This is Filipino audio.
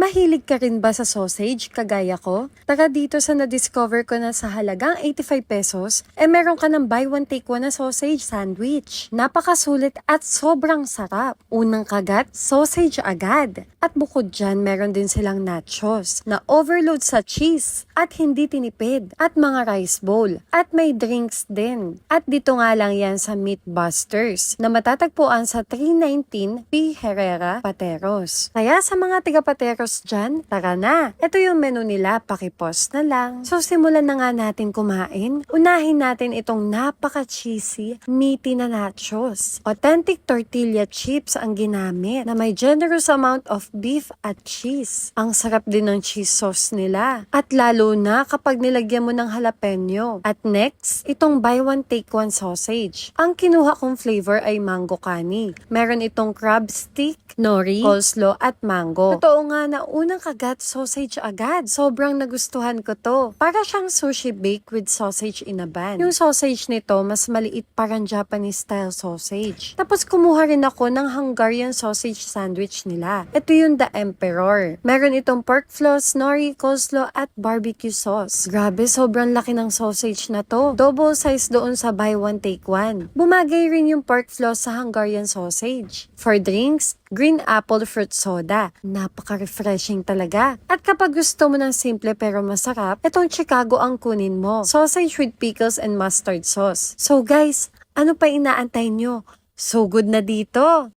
Mahilig ka rin ba sa sausage kagaya ko? Tara dito sa na-discover ko na sa halagang 85 pesos, meron ka ng buy one take one na sausage sandwich. Napakasulit at sobrang sarap. Unang kagat, sausage agad. At bukod dyan, meron din silang nachos na overload sa cheese at hindi tinipid. At mga rice bowl. At may drinks din. At dito nga lang yan sa Meatbusters na matatagpuan sa 319 P. Herrera, Pateros. Kaya sa mga tiga-Pateros dyan, tara na. Ito yung menu nila, pakipost na lang. So simulan na nga natin kumain. Unahin natin itong napaka-cheesy, meaty na nachos. Authentic tortilla chips ang ginamit na may generous amount of beef at cheese. Ang sarap din ng cheese sauce nila. At lalo na kapag nilagyan mo ng jalapeno. At next, itong buy one take one sausage. Ang kinuha kong flavor ay mango kani. Meron itong crab stick, nori, coleslaw at mango. Totoo nga na unang kagat sausage agad. Sobrang nagustuhan ko to. Para siyang sushi bake with sausage in a bun. Yung sausage nito mas maliit parang Japanese style sausage. Tapos kumuha rin ako ng Hungarian sausage sandwich nila. Ito yung The Emperor. Meron itong pork floss, nori, coleslaw at barbecue sauce. Grabe, sobrang laki ng sausage na to. Double size doon sa buy one take one. Bumagay rin yung pork floss sa Hungarian sausage. For drinks, green apple fruit soda. Napaka-refreshing talaga. At kapag gusto mo ng simple pero masarap, itong Chicago ang kunin mo. Sausage with pickles and mustard sauce. So guys, ano pa inaantay nyo? So good na dito!